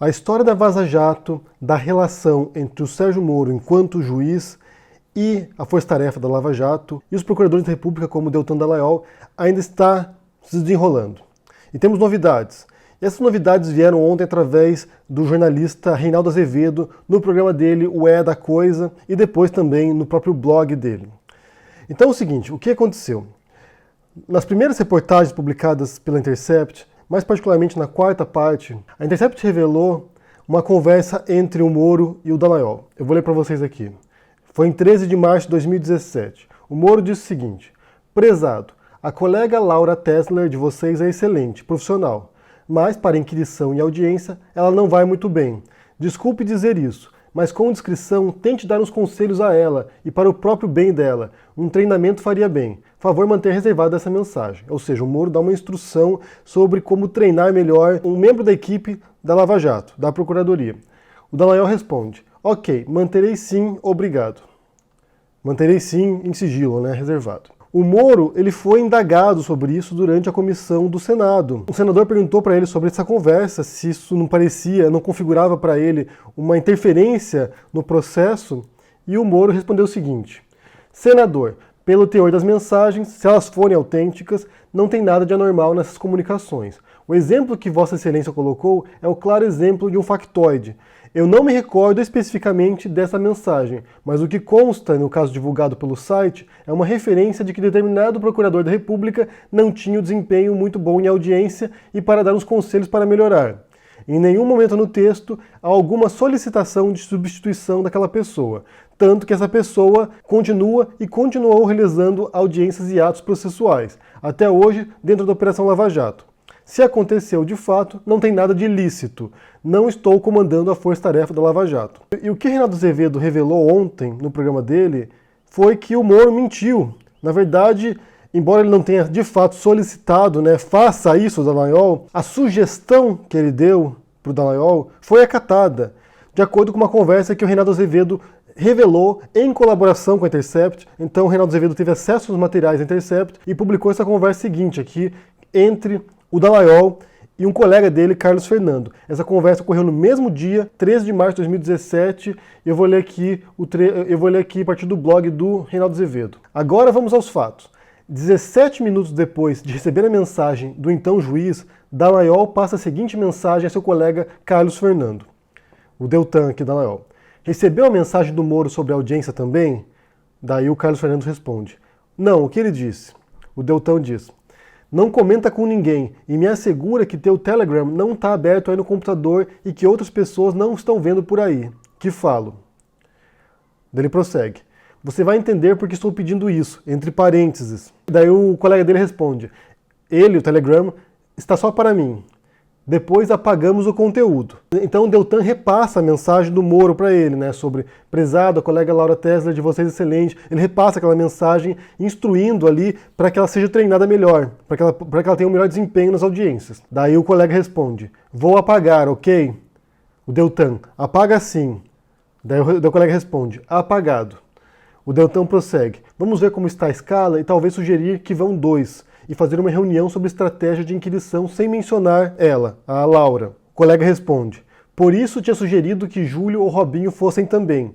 A história da Vaza Jato, da relação entre o Sérgio Moro enquanto juiz e a força-tarefa da Lava Jato e os procuradores da República como Deltan Dallagnol ainda está se desenrolando. E temos novidades. E essas novidades vieram ontem através do jornalista Reinaldo Azevedo no programa dele, o É da Coisa, e depois também no próprio blog dele. Então é o seguinte, o que aconteceu? Nas primeiras reportagens publicadas pela Intercept, mais particularmente na quarta parte, a Intercept revelou uma conversa entre o Moro e o Dallagnol. Eu vou ler para vocês aqui. Foi em 13 de março de 2017. O Moro disse o seguinte: prezado, a colega Laura Tesler de vocês é excelente, profissional, mas para inquirição e audiência ela não vai muito bem. Desculpe dizer isso, mas com discrição tente dar uns conselhos a ela e para o próprio bem dela. Um treinamento faria bem. Favor manter reservada essa mensagem. Ou seja, o Moro dá uma instrução sobre como treinar melhor um membro da equipe da Lava Jato, da Procuradoria. O Dallagnol responde: ok, manterei sim, obrigado. Manterei sim em sigilo, né, reservado. O Moro, ele foi indagado sobre isso durante a comissão do Senado. O senador perguntou para ele sobre essa conversa, se isso não parecia, não configurava para ele uma interferência no processo, e o Moro respondeu o seguinte: senador, pelo teor das mensagens, se elas forem autênticas, não tem nada de anormal nessas comunicações. O exemplo que Vossa Excelência colocou é o claro exemplo de um factoide. Eu não me recordo especificamente dessa mensagem, mas o que consta no caso divulgado pelo site é uma referência de que determinado procurador da República não tinha o desempenho muito bom em audiência e para dar uns conselhos para melhorar. Em nenhum momento no texto há alguma solicitação de substituição daquela pessoa, tanto que essa pessoa continua e continuou realizando audiências e atos processuais, até hoje dentro da Operação Lava Jato. Se aconteceu de fato, não tem nada de ilícito. Não estou comandando a força-tarefa da Lava Jato. E o que Reinaldo Azevedo revelou ontem no programa dele foi que o Moro mentiu. Na verdade, embora ele não tenha de fato solicitado, faça isso, Dallagnol, a sugestão que ele deu para o Dallagnol foi acatada, de acordo com uma conversa que o Reinaldo Azevedo revelou em colaboração com a Intercept. Então o Reinaldo Azevedo teve acesso aos materiais da Intercept e publicou essa conversa seguinte aqui entre o Dallagnol e um colega dele, Carlos Fernando. Essa conversa ocorreu no mesmo dia, 13 de março de 2017. Eu vou ler aqui a partir do blog do Reinaldo Azevedo. Agora vamos aos fatos. 17 minutos depois de receber a mensagem do então juiz, Dallagnol passa a seguinte mensagem a seu colega Carlos Fernando. O Deltan aqui, Dallagnol. Recebeu a mensagem do Moro sobre a audiência também? Daí o Carlos Fernando responde: não, o que ele disse? O Deltan diz: não comenta com ninguém e me assegura que teu Telegram não está aberto aí no computador e que outras pessoas não estão vendo por aí. Que falo. Ele prossegue: você vai entender porque estou pedindo isso, entre parênteses. Daí o colega dele responde: ele, o Telegram, está só para mim. Depois apagamos o conteúdo. Então o Deltan repassa a mensagem do Moro para ele, sobre prezado, a colega Laura Tesler de vocês excelente. Ele repassa aquela mensagem instruindo ali para que ela seja treinada melhor, para que ela tenha um melhor desempenho nas audiências. Daí o colega responde: vou apagar, ok? O Deltan: apaga sim. Daí o colega responde: apagado. O Deltan prossegue: vamos ver como está a escala e talvez sugerir que vão 2. E fazer uma reunião sobre estratégia de inquirição sem mencionar ela, a Laura. O colega responde: por isso tinha sugerido que Júlio ou Robinho fossem também.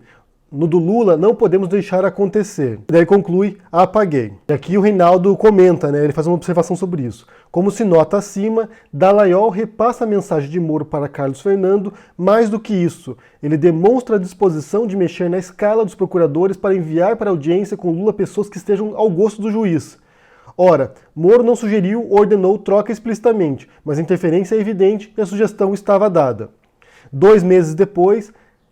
No do Lula não podemos deixar acontecer. E daí conclui: apaguei. E aqui o Reinaldo comenta, ele faz uma observação sobre isso. Como se nota acima, Dallagnol repassa a mensagem de Moro para Carlos Fernando. Mais do que isso, ele demonstra a disposição de mexer na escala dos procuradores para enviar para a audiência com Lula pessoas que estejam ao gosto do juiz. Ora, Moro não sugeriu ou ordenou troca explicitamente, mas a interferência é evidente e a sugestão estava dada. 2 meses depois,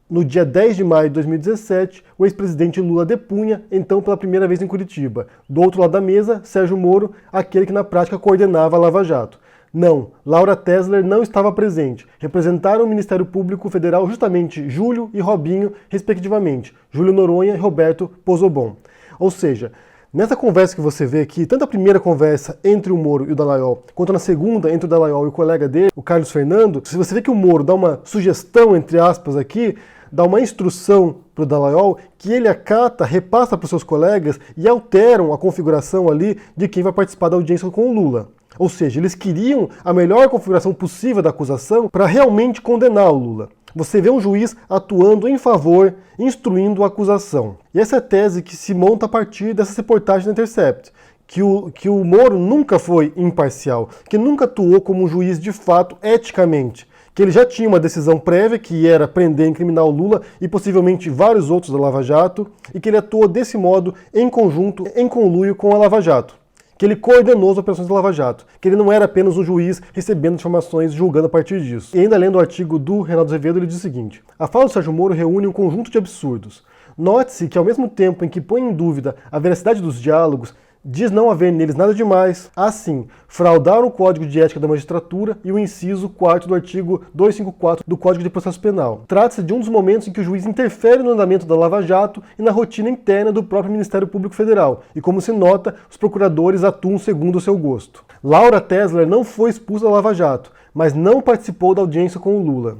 no dia 10 de maio de 2017, o ex-presidente Lula depunha, então pela primeira vez em Curitiba. Do outro lado da mesa, Sérgio Moro, aquele que na prática coordenava a Lava Jato. Não, Laura Tesler não estava presente. Representaram o Ministério Público Federal justamente Júlio e Robinho, respectivamente, Júlio Noronha e Roberto Pozzobon. Ou seja, nessa conversa que você vê aqui, tanto a primeira conversa entre o Moro e o Dallagnol, quanto na segunda entre o Dallagnol e o colega dele, o Carlos Fernando, se você vê que o Moro dá uma sugestão, entre aspas aqui, dá uma instrução para o Dallagnol, que ele acata, repassa para os seus colegas e alteram a configuração ali de quem vai participar da audiência com o Lula. Ou seja, eles queriam a melhor configuração possível da acusação para realmente condenar o Lula. Você vê um juiz atuando em favor, instruindo a acusação. E essa é a tese que se monta a partir dessas reportagens da Intercept. Que o Moro nunca foi imparcial, que nunca atuou como um juiz de fato, eticamente. Que ele já tinha uma decisão prévia, que era prender e incriminar o Lula e possivelmente vários outros da Lava Jato, e que ele atuou desse modo em conjunto, em conluio com a Lava Jato. Que ele coordenou as operações da Lava Jato, que ele não era apenas um juiz recebendo informações e julgando a partir disso. E ainda lendo o artigo do Reinaldo Azevedo, ele diz o seguinte: a fala do Sérgio Moro reúne um conjunto de absurdos. Note-se que ao mesmo tempo em que põe em dúvida a veracidade dos diálogos, diz não haver neles nada demais, assim, fraudar o Código de Ética da Magistratura e o inciso 4º do artigo 254 do Código de Processo Penal. Trata-se de um dos momentos em que o juiz interfere no andamento da Lava Jato e na rotina interna do próprio Ministério Público Federal, e como se nota, os procuradores atuam segundo o seu gosto. Laura Tesler não foi expulsa da Lava Jato, mas não participou da audiência com o Lula.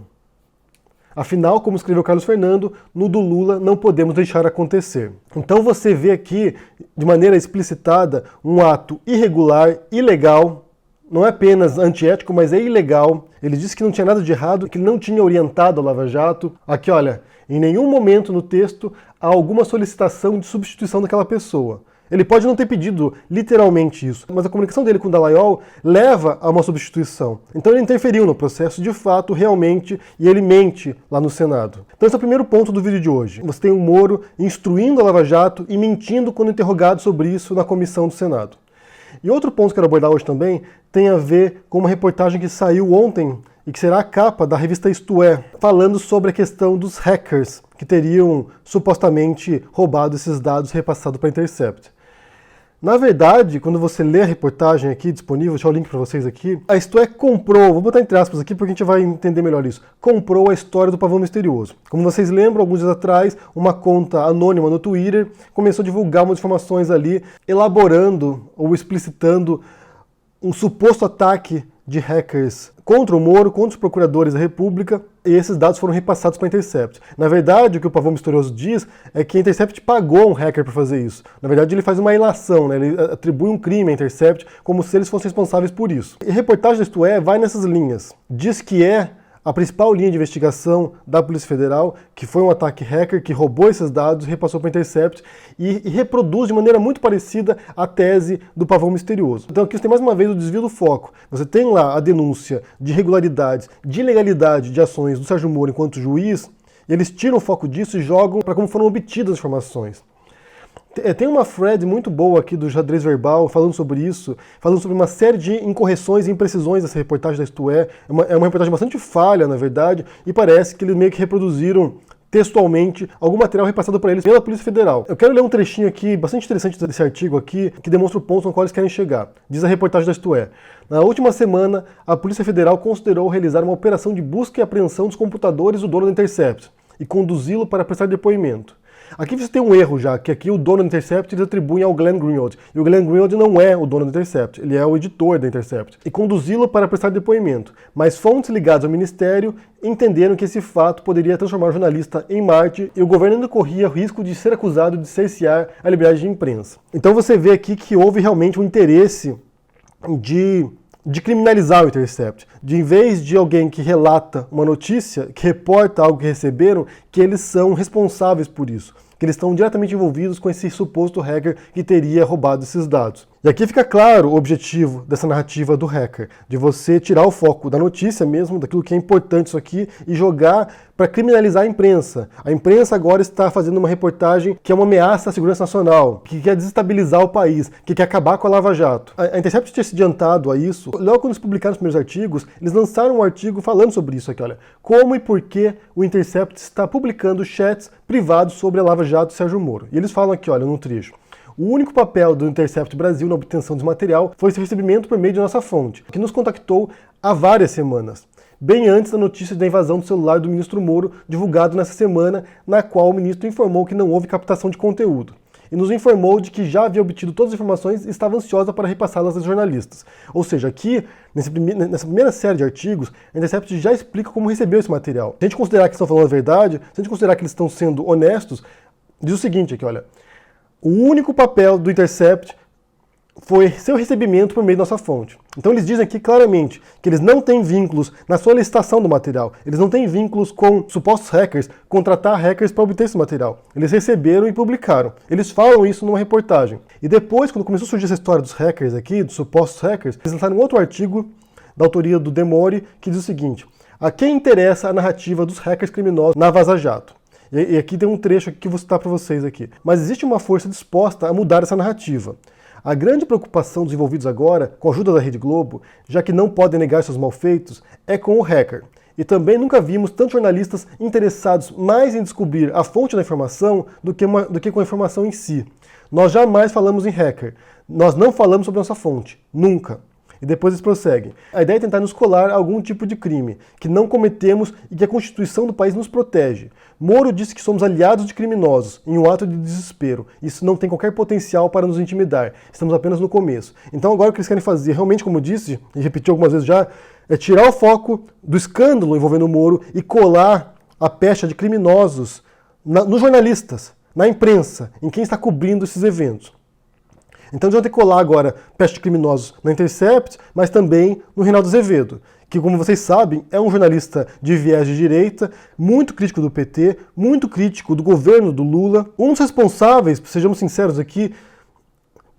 Afinal, como escreveu Carlos Fernando, no do Lula não podemos deixar acontecer. Então você vê aqui, de maneira explicitada, um ato irregular, ilegal, não é apenas antiético, mas é ilegal. Ele disse que não tinha nada de errado, que ele não tinha orientado a Lava Jato. Aqui, olha, em nenhum momento no texto há alguma solicitação de substituição daquela pessoa. Ele pode não ter pedido literalmente isso, mas a comunicação dele com o Dallagnol leva a uma substituição. Então ele interferiu no processo de fato, realmente, e ele mente lá no Senado. Então esse é o primeiro ponto do vídeo de hoje. Você tem o Moro instruindo a Lava Jato e mentindo quando interrogado sobre isso na comissão do Senado. E outro ponto que eu quero abordar hoje também tem a ver com uma reportagem que saiu ontem e que será a capa da revista Isto É, falando sobre a questão dos hackers que teriam supostamente roubado esses dados repassados para a Intercept. Na verdade, quando você lê a reportagem aqui disponível, vou deixar o link para vocês aqui, a Isto É comprou, vou botar entre aspas aqui porque a gente vai entender melhor isso, comprou a história do pavão misterioso. Como vocês lembram, alguns dias atrás, uma conta anônima no Twitter começou a divulgar umas informações ali, elaborando ou explicitando um suposto ataque de hackers contra o Moro, contra os procuradores da República, e esses dados foram repassados para a Intercept. Na verdade, o que o Pavão Misterioso diz é que a Intercept pagou um hacker para fazer isso. Na verdade, ele faz uma ilação, né? Ele atribui um crime à Intercept como se eles fossem responsáveis por isso. E a reportagem da Isto É vai nessas linhas. Diz que é a principal linha de investigação da Polícia Federal, que foi um ataque hacker que roubou esses dados, repassou para a Intercept e reproduz de maneira muito parecida a tese do pavão misterioso. Então aqui você tem mais uma vez o desvio do foco. Você tem lá a denúncia de irregularidades, de ilegalidade de ações do Sérgio Moro enquanto juiz, e eles tiram o foco disso e jogam para como foram obtidas as informações. Tem uma thread muito boa aqui do Xadrez Verbal falando sobre isso, falando sobre uma série de incorreções e imprecisões dessa reportagem da Isto É. É uma reportagem bastante falha, na verdade, e parece que eles meio que reproduziram textualmente algum material repassado para eles pela Polícia Federal. Eu quero ler um trechinho aqui, bastante interessante desse artigo aqui, que demonstra o ponto no qual eles querem chegar. Diz a reportagem da Isto É: na última semana, a Polícia Federal considerou realizar uma operação de busca e apreensão dos computadores do dono da Intercept e conduzi-lo para prestar depoimento. Aqui você tem um erro já, que aqui o dono do Intercept eles atribuem ao Glenn Greenwald. E o Glenn Greenwald não é o dono do Intercept, ele é o editor da Intercept. E conduzi-lo para prestar depoimento. Mas fontes ligadas ao Ministério entenderam que esse fato poderia transformar o jornalista em Marte e o governo ainda corria o risco de ser acusado de cercear a liberdade de imprensa. Então você vê aqui que houve realmente um interesse de criminalizar o Intercept. De, em vez de alguém que relata uma notícia, que reporta algo que receberam, que eles são responsáveis por isso. Que eles estão diretamente envolvidos com esse suposto hacker que teria roubado esses dados. E aqui fica claro o objetivo dessa narrativa do hacker, de você tirar o foco da notícia mesmo, daquilo que é importante isso aqui, e jogar para criminalizar a imprensa. A imprensa agora está fazendo uma reportagem que é uma ameaça à segurança nacional, que quer desestabilizar o país, que quer acabar com a Lava Jato. A Intercept tinha se adiantado a isso. Logo quando eles publicaram os primeiros artigos, eles lançaram um artigo falando sobre isso aqui, olha. Como e por que o Intercept está publicando chats privados sobre a Lava Jato e Sérgio Moro. E eles falam aqui, olha, no trecho: o único papel do Intercept Brasil na obtenção desse material foi seu recebimento por meio de nossa fonte, que nos contactou há várias semanas, bem antes da notícia da invasão do celular do ministro Moro, divulgado nessa semana, na qual o ministro informou que não houve captação de conteúdo. E nos informou de que já havia obtido todas as informações e estava ansiosa para repassá-las aos jornalistas. Ou seja, aqui, nessa primeira série de artigos, a Intercept já explica como recebeu esse material. Se a gente considerar que estão falando a verdade, se a gente considerar que eles estão sendo honestos, diz o seguinte aqui, olha: o único papel do Intercept foi seu recebimento por meio da nossa fonte. Então eles dizem aqui claramente que eles não têm vínculos na solicitação do material, eles não têm vínculos com supostos hackers, contratar hackers para obter esse material. Eles receberam e publicaram. Eles falam isso numa reportagem. E depois, quando começou a surgir essa história dos hackers aqui, dos supostos hackers, eles lançaram um outro artigo da autoria do Demore que diz o seguinte: a quem interessa a narrativa dos hackers criminosos na Vaza Jato? E aqui tem um trecho que eu vou citar para vocês aqui. Mas existe uma força disposta a mudar essa narrativa. A grande preocupação dos envolvidos agora, com a ajuda da Rede Globo, já que não podem negar seus malfeitos, é com o hacker. E também nunca vimos tantos jornalistas interessados mais em descobrir a fonte da informação do que com a informação em si. Nós jamais falamos em hacker. Nós não falamos sobre nossa fonte. Nunca. E depois eles prosseguem. A ideia é tentar nos colar a algum tipo de crime, que não cometemos e que a Constituição do país nos protege. Moro disse que somos aliados de criminosos, em um ato de desespero. Isso não tem qualquer potencial para nos intimidar. Estamos apenas no começo. Então agora o que eles querem fazer, realmente, como eu disse, e repeti algumas vezes já, é tirar o foco do escândalo envolvendo o Moro e colar a pecha de criminosos nos jornalistas, na imprensa, em quem está cobrindo esses eventos. Então eles vão ter que colar agora peste de criminosos na Intercept, mas também no Reinaldo Azevedo, que, como vocês sabem, é um jornalista de viés de direita, muito crítico do PT, muito crítico do governo do Lula, um dos responsáveis, sejamos sinceros aqui,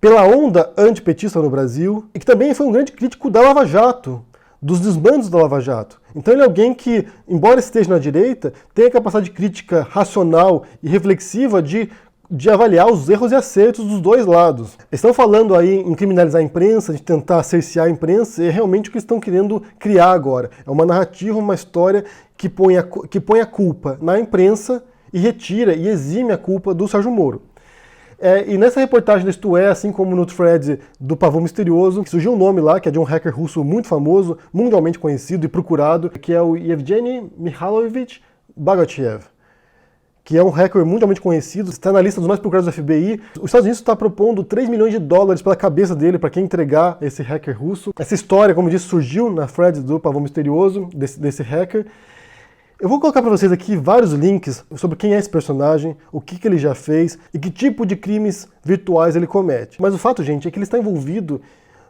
pela onda antipetista no Brasil, e que também foi um grande crítico da Lava Jato, dos desmandos da Lava Jato. Então ele é alguém que, embora esteja na direita, tem a capacidade de crítica racional e reflexiva de avaliar os erros e acertos dos dois lados. Estão falando aí em criminalizar a imprensa, de tentar cercear a imprensa, e é realmente o que estão querendo criar agora. É uma narrativa, uma história que põe a culpa na imprensa e retira e exime a culpa do Sérgio Moro. E nessa reportagem da Isto É, assim como no thread do Pavão Misterioso, surgiu um nome lá, que é de um hacker russo muito famoso, mundialmente conhecido e procurado, que é o Yevgeny Mikhailovich Bagatchev, que é um hacker mundialmente conhecido, está na lista dos mais procurados do FBI. Os Estados Unidos está propondo $3 milhões pela cabeça dele, para quem entregar esse hacker russo. Essa história, como disse, surgiu na thread do Pavão Misterioso, desse hacker. Eu vou colocar para vocês aqui vários links sobre quem é esse personagem, o que ele já fez e que tipo de crimes virtuais ele comete. Mas o fato, gente, é que ele está envolvido,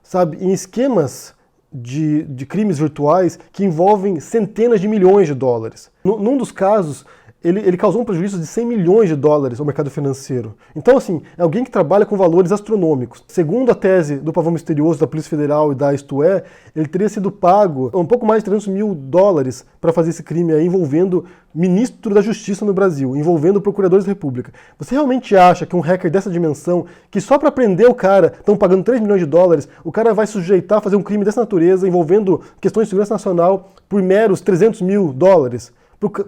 sabe, em esquemas de crimes virtuais que envolvem centenas de milhões de dólares. Num dos casos, ele causou um prejuízo de $100 milhões ao mercado financeiro. Então, assim, é alguém que trabalha com valores astronômicos. Segundo a tese do Pavão Misterioso, da Polícia Federal e da Isto É, ele teria sido pago um pouco mais de $300 mil para fazer esse crime aí, envolvendo ministro da Justiça no Brasil, envolvendo procuradores da República. Você realmente acha que um hacker dessa dimensão, que só para prender o cara estão pagando $3 milhões, o cara vai sujeitar a fazer um crime dessa natureza, envolvendo questões de segurança nacional, por meros $300 mil?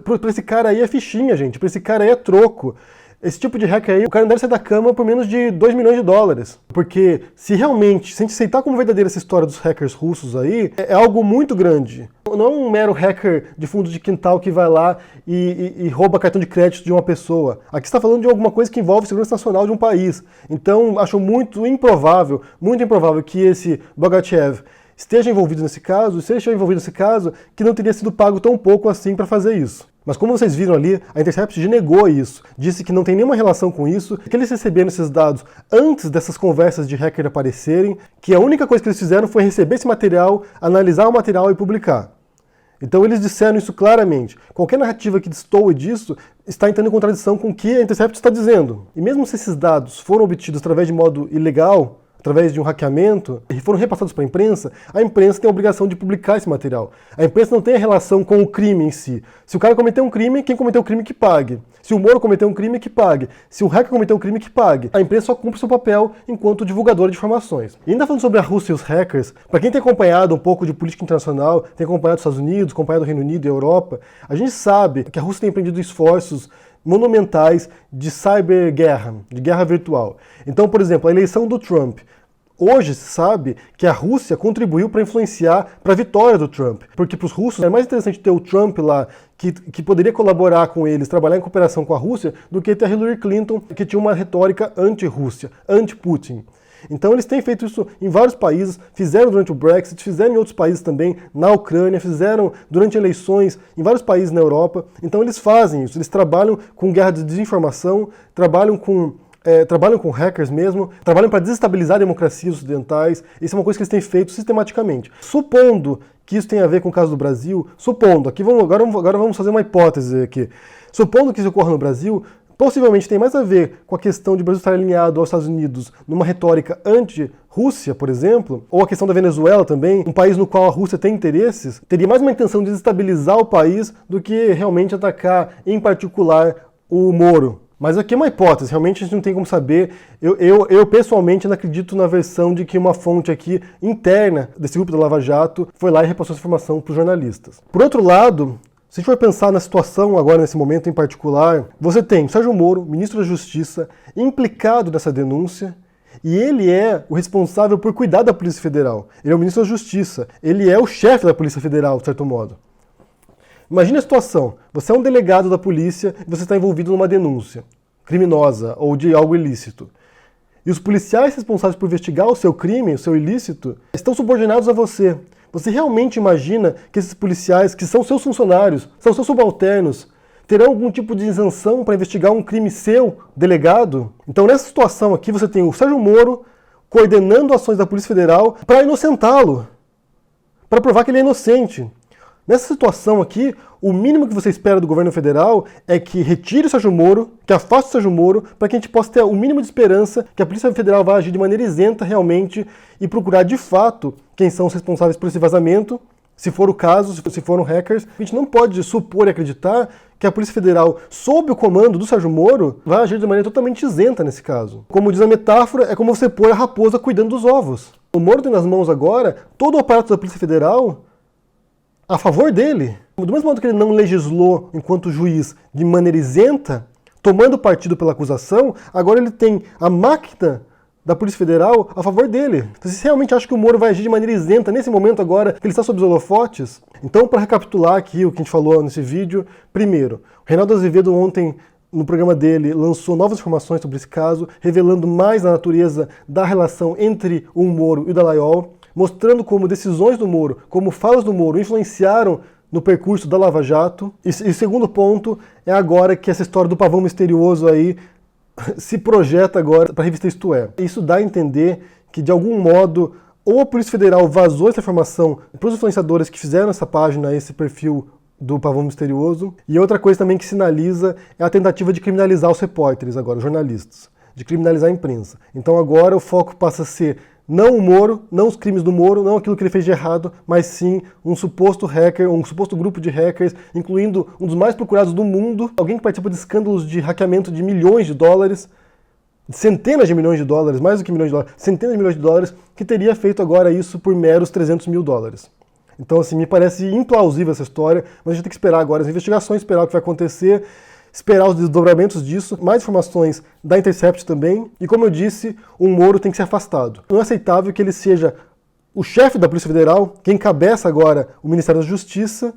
Pra esse cara aí é fichinha, gente. Pra esse cara aí é troco. Esse tipo de hacker aí, o cara não deve sair da cama por menos de $2 milhões. Porque se a gente aceitar como verdadeira essa história dos hackers russos aí, é algo muito grande. Não é um mero hacker de fundo de quintal que vai lá e rouba cartão de crédito de uma pessoa. Aqui está falando de alguma coisa que envolve a segurança nacional de um país. Então, acho muito improvável que esse Bogachev esteja envolvido nesse caso, se ele estiver envolvido nesse caso, que não teria sido pago tão pouco assim para fazer isso. Mas como vocês viram ali, a Intercept negou isso, disse que não tem nenhuma relação com isso, que eles receberam esses dados antes dessas conversas de hacker aparecerem, que a única coisa que eles fizeram foi receber esse material, analisar o material e publicar. Então eles disseram isso claramente. Qualquer narrativa que destoe disso está entrando em contradição com o que a Intercept está dizendo. E mesmo se esses dados foram obtidos através de modo ilegal, através de um hackeamento, e foram repassados para a imprensa tem a obrigação de publicar esse material. A imprensa não tem a relação com o crime em si. Se o cara cometeu um crime, quem cometeu o crime que pague. Se o Moro cometeu um crime, que pague. Se o hacker cometeu um crime, que pague. A imprensa só cumpre seu papel enquanto divulgadora de informações. E ainda falando sobre a Rússia e os hackers, para quem tem acompanhado um pouco de política internacional, tem acompanhado os Estados Unidos, acompanhado o Reino Unido e a Europa, a gente sabe que a Rússia tem empreendido esforços monumentais de cyberguerra, de guerra virtual. Então, por exemplo, a eleição do Trump. Hoje se sabe que a Rússia contribuiu para influenciar para a vitória do Trump. Porque para os russos é mais interessante ter o Trump lá, que poderia colaborar com eles, trabalhar em cooperação com a Rússia, do que ter a Hillary Clinton, que tinha uma retórica anti-Rússia, anti-Putin. Então eles têm feito isso em vários países, fizeram durante o Brexit, fizeram em outros países também, na Ucrânia, fizeram durante eleições em vários países na Europa. Então eles fazem isso, eles trabalham com guerra de desinformação, trabalham com trabalham com hackers mesmo, trabalham para desestabilizar democracias ocidentais. Isso é uma coisa que eles têm feito sistematicamente. Supondo que isso tem a ver com o caso do Brasil, supondo, agora vamos fazer uma hipótese aqui. Supondo que isso ocorra no Brasil, possivelmente tem mais a ver com a questão de o Brasil estar alinhado aos Estados Unidos numa retórica anti-Rússia, por exemplo, ou a questão da Venezuela também, um país no qual a Rússia tem interesses, teria mais uma intenção de desestabilizar o país do que realmente atacar, em particular, o Moro. Mas aqui é uma hipótese, realmente a gente não tem como saber. Eu pessoalmente não acredito na versão de que uma fonte aqui interna desse grupo da Lava Jato foi lá e repassou essa informação para os jornalistas. Por outro lado, se a gente for pensar na situação agora, nesse momento em particular, você tem o Sérgio Moro, ministro da Justiça, implicado nessa denúncia, e ele é o responsável por cuidar da Polícia Federal. Ele é o ministro da Justiça, ele é o chefe da Polícia Federal, de certo modo. Imagine a situação, você é um delegado da polícia e você está envolvido numa denúncia criminosa ou de algo ilícito. E os policiais responsáveis por investigar o seu crime, o seu ilícito, estão subordinados a você. Você realmente imagina que esses policiais, que são seus funcionários, são seus subalternos, terão algum tipo de isenção para investigar um crime seu, delegado? Então nessa situação aqui você tem o Sérgio Moro coordenando ações da Polícia Federal para inocentá-lo, para provar que ele é inocente. Nessa situação aqui, o mínimo que você espera do governo federal é que retire o Sérgio Moro, que afaste o Sérgio Moro, para que a gente possa ter o mínimo de esperança que a Polícia Federal vai agir de maneira isenta realmente e procurar de fato quem são os responsáveis por esse vazamento, se for o caso, se foram hackers. A gente não pode supor e acreditar que a Polícia Federal, sob o comando do Sérgio Moro, vai agir de maneira totalmente isenta nesse caso. Como diz a metáfora, é como você pôr a raposa cuidando dos ovos. O Moro tem nas mãos agora todo o aparato da Polícia Federal a favor dele. Do mesmo modo que ele não legislou enquanto juiz de maneira isenta, tomando partido pela acusação, agora ele tem a máquina da Polícia Federal a favor dele. Então, você realmente acha que o Moro vai agir de maneira isenta nesse momento agora que ele está sob os holofotes? Então, para recapitular aqui o que a gente falou nesse vídeo, primeiro, o Reinaldo Azevedo ontem, no programa dele, lançou novas informações sobre esse caso, revelando mais a natureza da relação entre o Moro e o Dallagnol, mostrando como decisões do Moro, como falas do Moro influenciaram no percurso da Lava Jato. E segundo ponto é agora que essa história do pavão misterioso aí se projeta agora para a revista Isto É. Isso dá a entender que, de algum modo, ou a Polícia Federal vazou essa informação para os influenciadores que fizeram essa página, esse perfil do pavão misterioso. E outra coisa também que sinaliza é a tentativa de criminalizar os repórteres agora, os jornalistas, de criminalizar a imprensa. Então agora o foco passa a ser não o Moro, não os crimes do Moro, não aquilo que ele fez de errado, mas sim um suposto hacker, um suposto grupo de hackers, incluindo um dos mais procurados do mundo, alguém que participa de escândalos de hackeamento de milhões de dólares, centenas de milhões de dólares, mais do que milhões de dólares, centenas de milhões de dólares, que teria feito agora isso por meros 300 mil dólares. Então, assim, me parece implausível essa história, mas a gente tem que esperar agora as investigações, esperar o que vai acontecer, esperar os desdobramentos disso, mais informações da Intercept também. E como eu disse, o Moro tem que ser afastado. Não é aceitável que ele seja o chefe da Polícia Federal, que encabeça agora o Ministério da Justiça,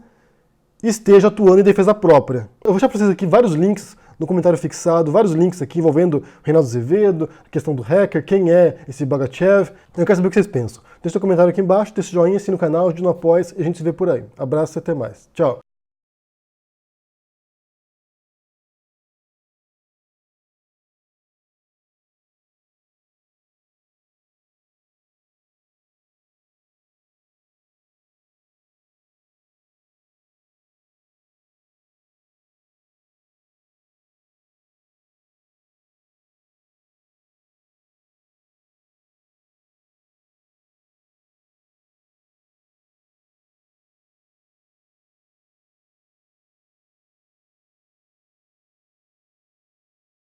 e esteja atuando em defesa própria. Eu vou deixar para vocês aqui vários links no comentário fixado, vários links aqui envolvendo o Reinaldo Azevedo, a questão do hacker, quem é esse Bagachev. Eu quero saber o que vocês pensam. Deixa seu comentário aqui embaixo, deixa o joinha, assina o canal, ajude no apoio e a gente se vê por aí. Abraço e até mais. Tchau!